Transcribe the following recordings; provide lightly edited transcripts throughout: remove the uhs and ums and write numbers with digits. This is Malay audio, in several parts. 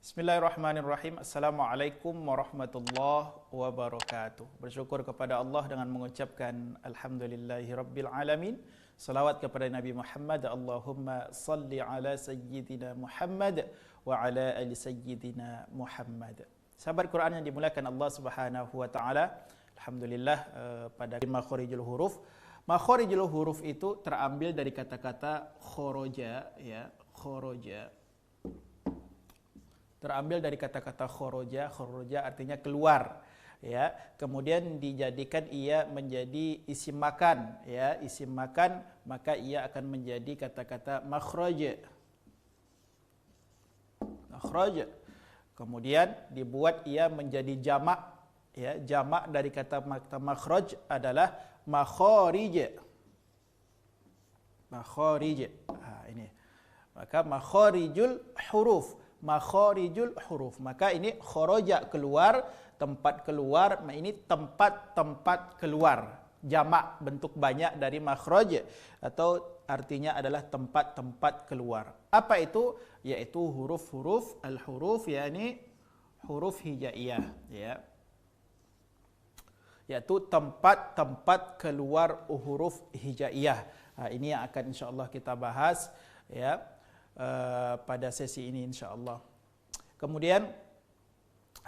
Bismillahirrahmanirrahim. Assalamualaikum warahmatullahi wabarakatuh. Bersyukur kepada Allah dengan mengucapkan Alhamdulillahirabbil alamin. Salawat kepada Nabi Muhammad. Allahumma salli ala sayyidina Muhammad wa ala ali sayyidina Muhammad. Sahabat Quran yang dimuliakan Allah Subhanahu wa taala. Alhamdulillah pada makharijul huruf. Makharijul huruf itu terambil dari kata-kata khoroja, ya, khoroja. Terambil dari kata-kata khoroja, khoroja artinya keluar, ya. Kemudian dijadikan ia menjadi isim makan, ya, isim makan, maka ia akan menjadi kata-kata makhraj. Makhraj. Kemudian dibuat ia menjadi jamak, ya. Jamak dari kata makhraj adalah makharij. Makharij. Ini. Maka makharijul huruf. Makharijul huruf. Maka ini khoroja keluar, tempat keluar, ini tempat-tempat keluar. Jamak bentuk banyak dari makhraj atau artinya adalah tempat-tempat keluar. Apa itu? Yaitu huruf-huruf al-huruf, yakni huruf hijaiyah, ya. Yaitu tempat-tempat keluar huruf hijaiyah. Ini yang akan insyaallah kita bahas, ya. Pada sesi ini insyaallah. Kemudian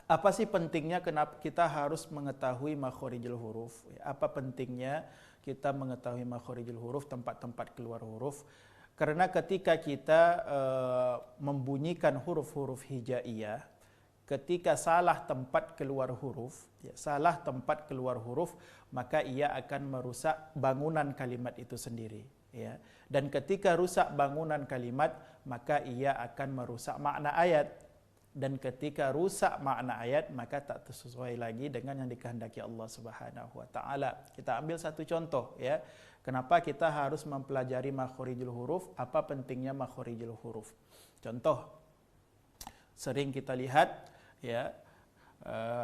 apa sih pentingnya kenapa kita harus mengetahui makharijul huruf? Apa pentingnya kita mengetahui makharijul huruf, tempat-tempat keluar huruf? Karena ketika kita membunyikan huruf-huruf hijaiyah, ketika salah tempat keluar huruf, ya, salah tempat keluar huruf, maka ia akan merusak bangunan kalimat itu sendiri, ya. Dan ketika rusak bangunan kalimat, maka ia akan merusak makna ayat. Dan ketika rusak makna ayat, maka tak sesuai lagi dengan yang dikehendaki Allah Subhanahu wa taala. Kita ambil satu contoh, ya. Kenapa kita harus mempelajari makharijul huruf? Apa pentingnya makharijul huruf? Contoh sering kita lihat, ya,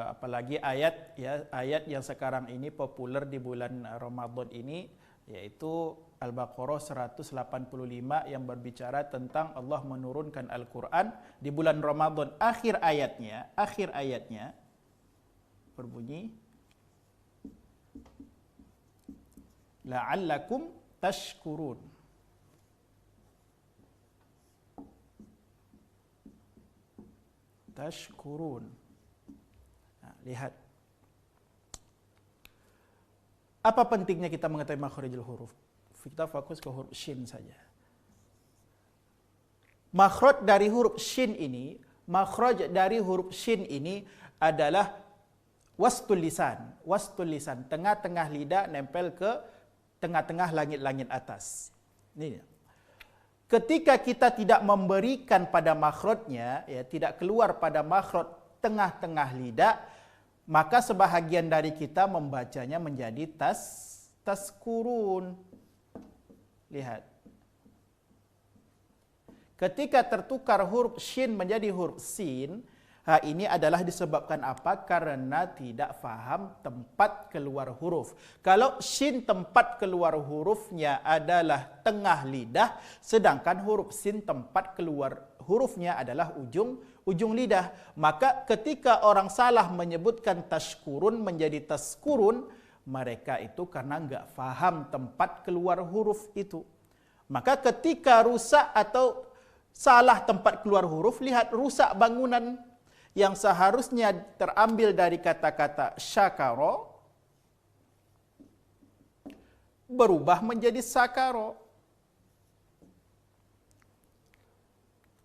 apalagi ayat, ya, ayat yang sekarang ini populer di bulan Ramadan ini, yaitu Al-Baqarah 185 yang berbicara tentang Allah menurunkan Al-Quran di bulan Ramadan. Akhir ayatnya berbunyi la'allakum tashkurun. Tashkurun. Nah, lihat. Apa pentingnya kita mengetahui makharijul huruf? Kita fokus ke huruf shin saja. Makhraj dari huruf shin ini, makhraj dari huruf shin ini adalah wastul lisan. Wastul lisan, tengah-tengah lidah nempel ke tengah-tengah langit-langit atas. Ini. Ketika kita tidak memberikan pada makhrajnya, ya, tidak keluar pada makhraj tengah-tengah lidah, maka sebahagian dari kita membacanya menjadi taskurun. Lihat. Ketika tertukar huruf shin menjadi huruf sin, ini adalah disebabkan apa? Karena tidak faham tempat keluar huruf. Kalau shin tempat keluar hurufnya adalah tengah lidah, sedangkan huruf sin tempat keluar hurufnya adalah ujung lidah. Maka ketika orang salah menyebutkan tashkurun menjadi taskurun, mereka itu karena enggak faham tempat keluar huruf itu. Maka ketika rusak atau salah tempat keluar huruf, lihat rusak bangunan yang seharusnya terambil dari kata-kata syakaro, berubah menjadi sakaro.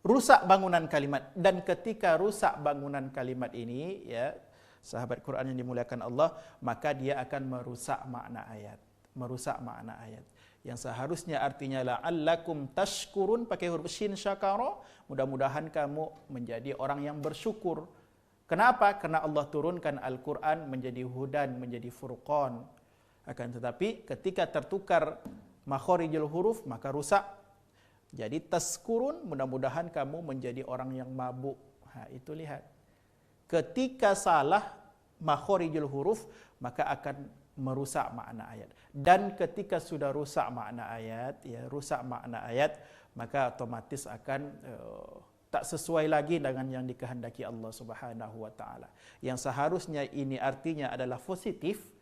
Rusak bangunan kalimat. Dan ketika rusak bangunan kalimat ini, ya, sahabat Quran yang dimuliakan Allah, maka dia akan merusak makna ayat. Merusak makna ayat. Yang seharusnya artinya la'allakum tashkurun pakai huruf shin syakara, mudah-mudahan kamu menjadi orang yang bersyukur. Kenapa? Karena Allah turunkan Al-Quran menjadi hudan, menjadi furqan. Akan tetapi ketika tertukar makharijul huruf, maka rusak. Jadi taskurun, mudah-mudahan kamu menjadi orang yang mabuk. Itu lihat. Ketika salah makharijul huruf, maka akan merusak makna ayat. Dan ketika sudah rusak makna ayat, ya, rusak makna ayat, maka otomatis akan tak sesuai lagi dengan yang dikehendaki Allah Subhanahu wa taala. Yang seharusnya ini artinya adalah positif,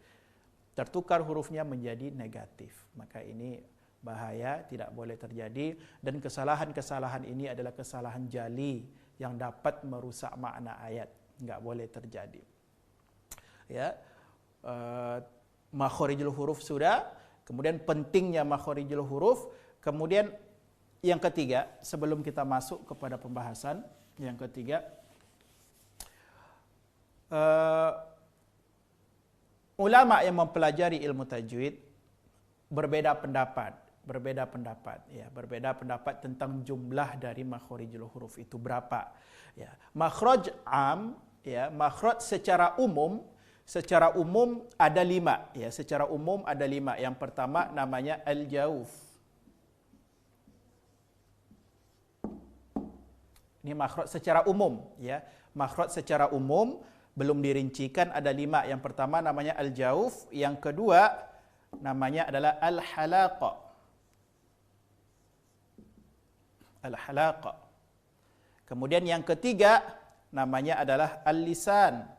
tertukar hurufnya menjadi negatif. Maka ini bahaya, tidak boleh terjadi, dan kesalahan-kesalahan ini adalah kesalahan jali yang dapat merusak makna ayat. Enggak boleh terjadi. Ya. Makhorijul huruf sudah, kemudian pentingnya makhorijul huruf, kemudian yang ketiga, sebelum kita masuk kepada pembahasan yang ketiga, ulama yang mempelajari ilmu tajwid berbeda pendapat tentang jumlah dari makhorijul huruf itu berapa. Ya, makhraj am, ya, makhraj secara umum ada 5. Ya, secara umum ada 5. Yang pertama namanya al-jauf. Ini makhraj secara umum, ya. Makhraj secara umum belum dirincikan ada 5. Yang pertama namanya al-jauf, yang kedua namanya adalah al-halaqa. Al-halaqa. Kemudian yang ketiga namanya adalah al-lisan.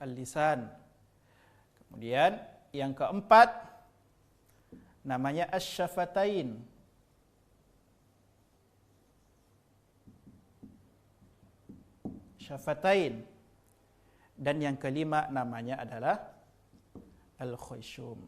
Al-lisan. Kemudian yang keempat namanya asy-syafatain. Syafatain. Dan yang kelima namanya adalah al-khayshum.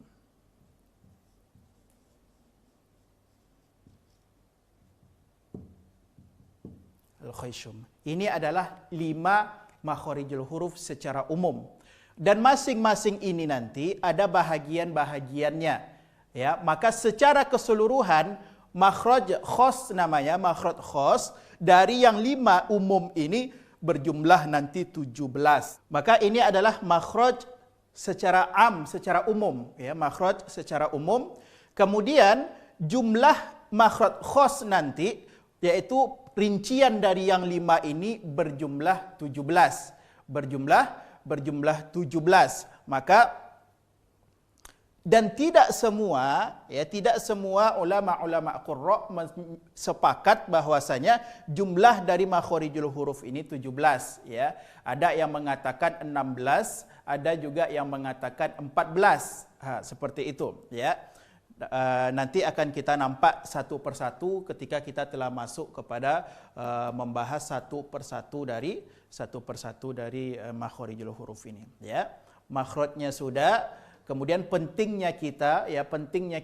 Al-khayshum. Ini adalah 5 makhorijul huruf secara umum. Dan masing-masing ini nanti ada bahagian-bahagiannya. Ya, maka secara keseluruhan makhraj khos namanya, makhraj khos dari yang 5 umum ini berjumlah nanti 17. Maka ini adalah makhraj secara am, secara umum, ya, makhraj secara umum. Kemudian jumlah makhraj khos nanti yaitu rincian dari yang 5 ini berjumlah 17. Berjumlah 17. Maka dan tidak semua ulama-ulama qurra sepakat bahwasanya jumlah dari makhorijul huruf ini 17, ya. Ada yang mengatakan 16, ada juga yang mengatakan 14. Seperti itu, ya. Nanti akan kita nampak satu persatu ketika kita telah masuk kepada membahas satu persatu dari makhorijul huruf ini, ya. Makhrajnya sudah. Kemudian pentingnya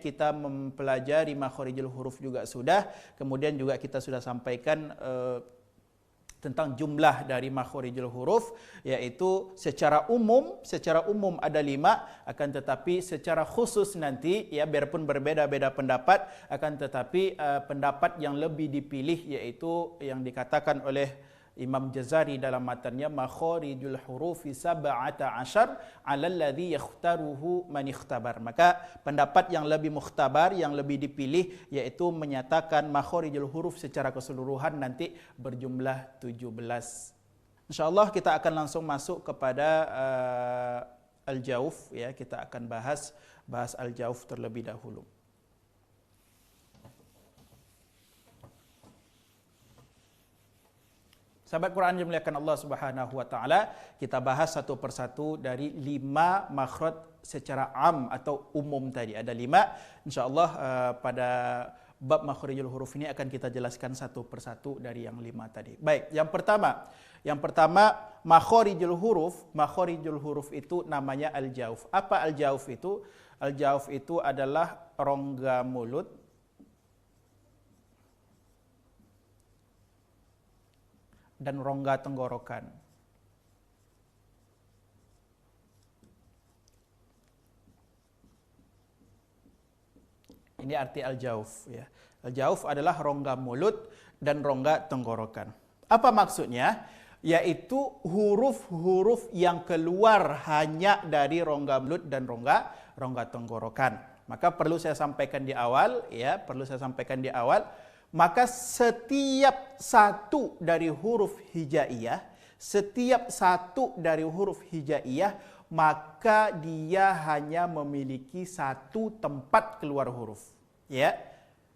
kita mempelajari makhorijul huruf juga sudah. Kemudian juga kita sudah sampaikan tentang jumlah dari makhorijul huruf, yaitu secara umum ada 5, akan tetapi secara khusus nanti, ya, biarpun berbeda-beda pendapat, akan tetapi pendapat yang lebih dipilih yaitu yang dikatakan oleh Imam Jazari dalam matanya, makhorijul hurufi 17 'alal ladzi yakhtaruhu man ikhtabar. Maka pendapat yang lebih mukhtabar, yang lebih dipilih, yaitu menyatakan makhorijul huruf secara keseluruhan nanti berjumlah 17. Insyaallah kita akan langsung masuk kepada al-jauf, ya. Kita akan bahas al-jauf terlebih dahulu. Sahabat Quran yang dimuliakan Allah Subhanahu wa taala, kita bahas satu persatu dari 5 makhraj secara am atau umum tadi. Ada 5. Insyaallah pada bab makhorijul huruf ini akan kita jelaskan satu persatu dari yang 5 tadi. Baik, yang pertama makhorijul huruf itu namanya al-jauf. Apa al-jauf itu? Al-jauf itu adalah rongga mulut dan rongga tenggorokan. Ini arti al-jauf, ya. Al-jauf adalah rongga mulut dan rongga tenggorokan. Apa maksudnya? Yaitu huruf-huruf yang keluar hanya dari rongga mulut dan rongga tenggorokan. Maka perlu saya sampaikan di awal, ya, maka setiap satu dari huruf hijaiyah, maka dia hanya memiliki satu tempat keluar huruf, ya.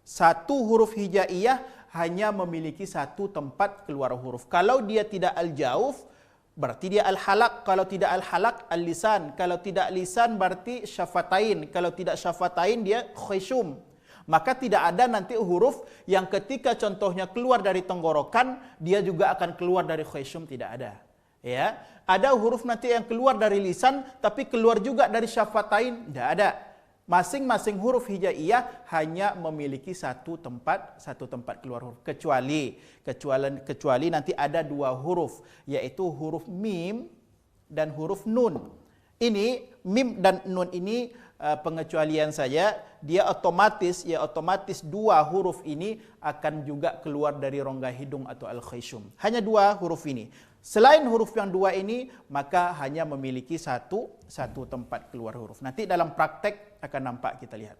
Satu huruf hijaiyah hanya memiliki satu tempat keluar huruf. Kalau dia tidak al-jauf, berarti dia al-halaq. Kalau tidak al-halaq, al-lisan. Kalau tidak lisan, berarti syafatain. Kalau tidak syafatain, dia khayshum. Maka tidak ada nanti huruf yang ketika contohnya keluar dari tenggorokan, dia juga akan keluar dari khayshum. Tidak ada. Ya, ada huruf nanti yang keluar dari lisan, tapi keluar juga dari syafatain. Tidak ada. Masing-masing huruf hijaiyah hanya memiliki satu tempat keluar huruf. Kecuali nanti ada dua huruf, yaitu huruf mim dan huruf nun. Ini mim dan nun ini pengecualian saja, dia otomatis dua huruf ini akan juga keluar dari rongga hidung atau al-khayshum. Hanya dua huruf ini. Selain huruf yang dua ini, maka hanya memiliki satu tempat keluar huruf. Nanti dalam praktek akan nampak, kita lihat.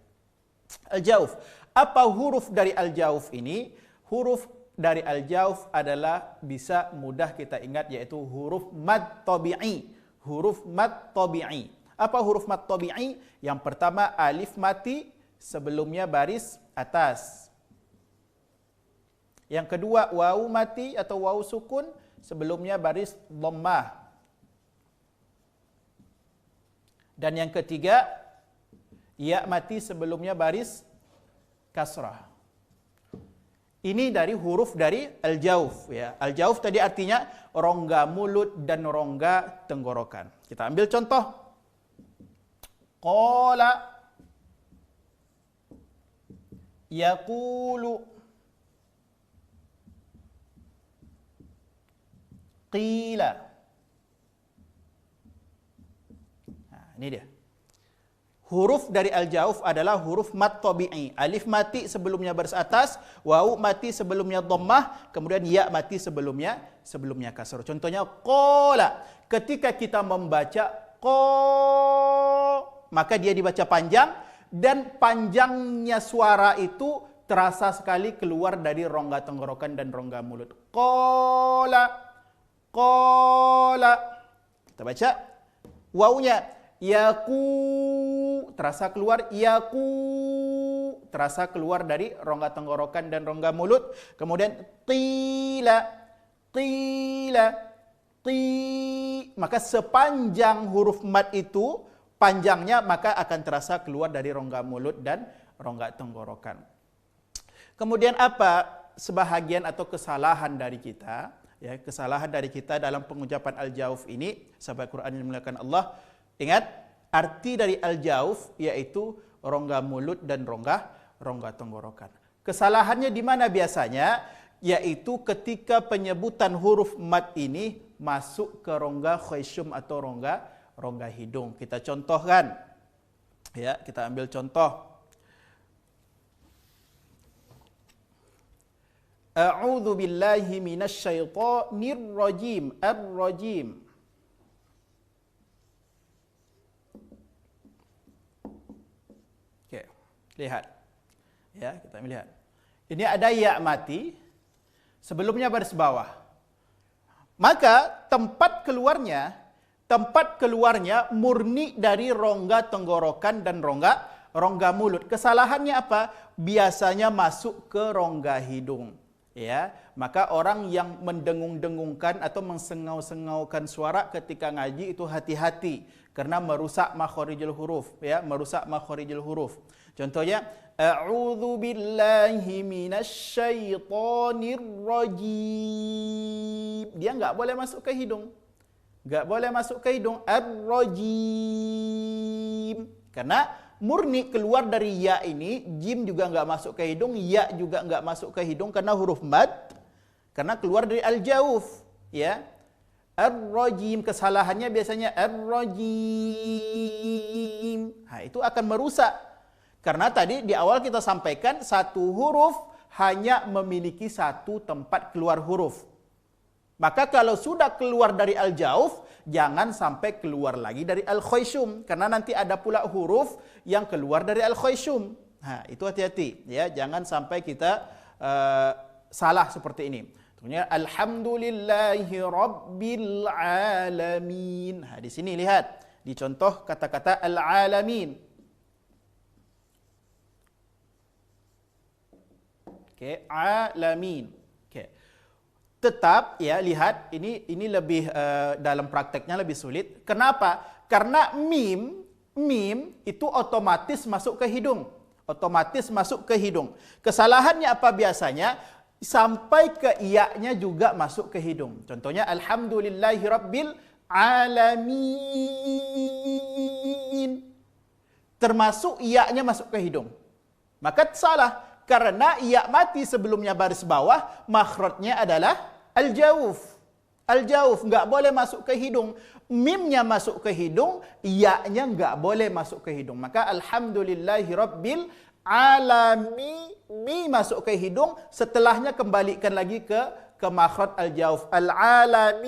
Al-jauf. Apa huruf dari al-jauf ini? Huruf dari al-jauf adalah bisa mudah kita ingat, yaitu huruf mad tabi'i. Huruf mad tabi'i. Apa huruf mad tabi'i? Yang pertama alif mati, sebelumnya baris atas. Yang kedua waw mati atau waw sukun, sebelumnya baris dhammah. Dan yang ketiga ya mati, sebelumnya baris kasrah. Ini dari huruf dari al-jauf, ya. Al-jauf tadi artinya rongga mulut dan rongga tenggorokan. Kita ambil contoh. Qala yaqulu qila. Nah, ini dia. Huruf dari al-jauf adalah huruf mad tabi'i. Alif mati sebelumnya baris atas, waw mati sebelumnya dhammah, kemudian ya mati sebelumnya kasar. Contohnya qala. Ketika kita membaca qa, maka dia dibaca panjang, dan panjangnya suara itu terasa sekali keluar dari rongga tenggorokan dan rongga mulut. Qala. Qala. Kita baca wawnya. Yaku, terasa keluar. Yaku, terasa keluar dari rongga tenggorokan dan rongga mulut. Kemudian qila. Qila. Qi. Maka sepanjang huruf mad itu, panjangnya maka akan terasa keluar dari rongga mulut dan rongga tenggorokan. Kemudian apa sebahagian atau kesalahan dari kita? Ya, kesalahan dari kita dalam pengucapan al-jauf ini, sahabat Quran yang dimuliakan Allah. Ingat, arti dari al-jauf yaitu rongga mulut dan rongga tenggorokan. Kesalahannya di mana biasanya? Yaitu ketika penyebutan huruf mad ini masuk ke rongga khayshum atau rongga hidung. Kita contohkan. Ya, kita ambil contoh. A'udzu billahi minasy syaithanir rajim. Ar-rajim. Oke, lihat. Ya, kita melihat. Ini ada ya mati, sebelumnya baris bawah. Maka tempat keluarnya murni dari rongga tenggorokan dan rongga mulut. Kesalahannya apa? Biasanya masuk ke rongga hidung. Ya, maka orang yang mendengung-dengungkan atau mensengau-sengaukan suara ketika ngaji itu hati-hati karena merusak makharijul huruf, ya, merusak makharijul huruf. Contohnya a'udzu billahi minasy syaithanir rajim. Dia enggak boleh masuk ke hidung. Enggak boleh masuk ke hidung. Ar-rajim. Karena murni keluar dari ya ini, jim juga enggak masuk ke hidung, ya juga enggak masuk ke hidung karena huruf mad, karena keluar dari al-jauf, ya. Ar-rajim, kesalahannya biasanya ar-rajim. Nah, itu akan merusak. Karena tadi di awal kita sampaikan satu huruf hanya memiliki satu tempat keluar huruf. Maka kalau sudah keluar dari al-jauf, jangan sampai keluar lagi dari al-khayshum. Karena nanti ada pula huruf yang keluar dari al-khayshum. Nah, itu hati-hati. Ya, jangan sampai kita salah seperti ini. Contohnya, alhamdulillahi rabbil alamin. Nah, di sini lihat. Dicontoh kata-kata al-alamin. Okey, alamin. Okey. Tetap ya, lihat ini lebih dalam prakteknya lebih sulit. Kenapa? Karena mim itu otomatis masuk ke hidung. Otomatis masuk ke hidung. Kesalahannya apa biasanya? Sampai ke iya-nya juga masuk ke hidung. Contohnya alhamdulillahirabbil alamin. Termasuk iya-nya masuk ke hidung. Maka salah. Karena iya mati sebelumnya baris bawah, makhrajnya adalah al-jauf. Al-jauf, enggak boleh masuk ke hidung. Mimnya masuk ke hidung, iya-nya enggak boleh masuk ke hidung. Maka alhamdulillahirabbil alamin, mi masuk ke hidung, setelahnya kembalikan lagi ke makhraj al-jauf. Al-alamin.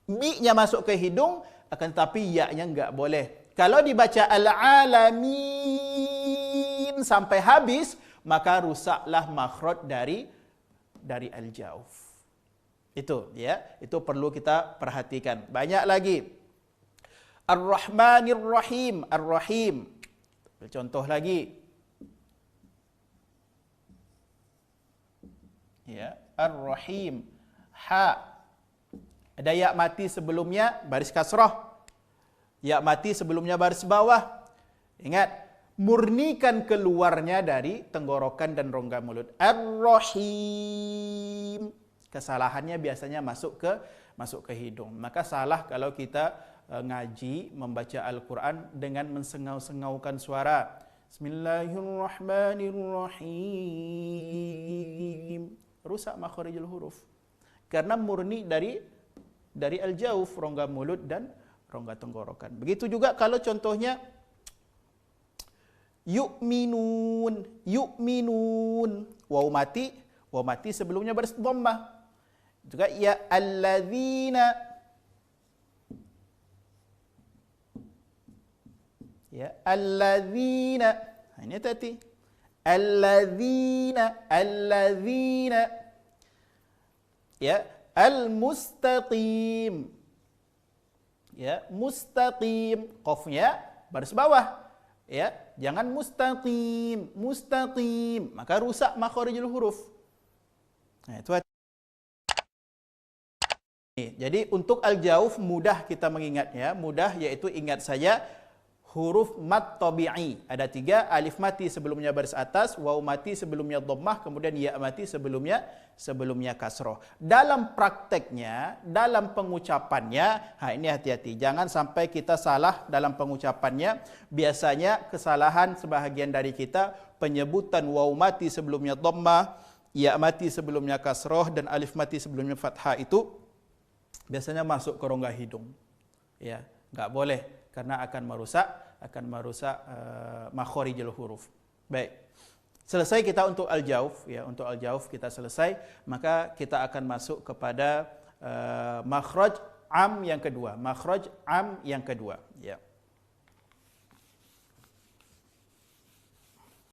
Mi-nya masuk ke hidung, akan tapi ya-nya enggak boleh. Kalau dibaca al-alamin sampai habis, maka rusaklah makhraj dari al-jauf. Itu ya, itu perlu kita perhatikan. Banyak lagi. Ar-Rahmanir Rahim, Ar-Rahim. Contoh lagi. Ya, Ar-Rahim. Ha. Ada ya mati sebelumnya baris kasrah. Ya mati sebelumnya baris bawah. Ingat, murnikan keluarnya dari tenggorokan dan rongga mulut. Ar-Rahim. Kesalahannya biasanya masuk ke hidung. Maka salah kalau kita ngaji membaca Al-Quran dengan mensengau-sengaukan suara. Bismillahirrahmanirrahim. Rusak makharijul huruf. Karena murni dari al-jauf, rongga mulut dan rongga tenggorokan. Begitu juga kalau contohnya yu'minun, yu'minun. Waw mati sebelumnya baris dhammah. Juga ya alladzina. Ya alladzina. Ini tadi. Alladzina. Ya al-mustaqim. Ya, mustaqim, qafnya baris bawah. Ya, jangan mustaqim, maka rusak makharijul huruf. Nah, itu. Jadi untuk al-jauf mudah kita mengingatnya, mudah yaitu ingat saja huruf mad tabi'i. Ada 3, alif mati sebelumnya baris atas, waw mati sebelumnya dhammah, kemudian ya mati sebelumnya kasroh. Dalam prakteknya, dalam pengucapannya, ini hati-hati. Jangan sampai kita salah dalam pengucapannya. Biasanya kesalahan sebahagian dari kita, penyebutan waw mati sebelumnya dhammah, ya mati sebelumnya kasroh, dan alif mati sebelumnya fathah itu biasanya masuk ke rongga hidung. Ya, enggak boleh karena akan merusak makharijul huruf. Baik. Selesai kita untuk al-jauf ya, untuk al-jauf kita selesai, maka kita akan masuk kepada makhraj am yang kedua, makhraj am yang kedua ya.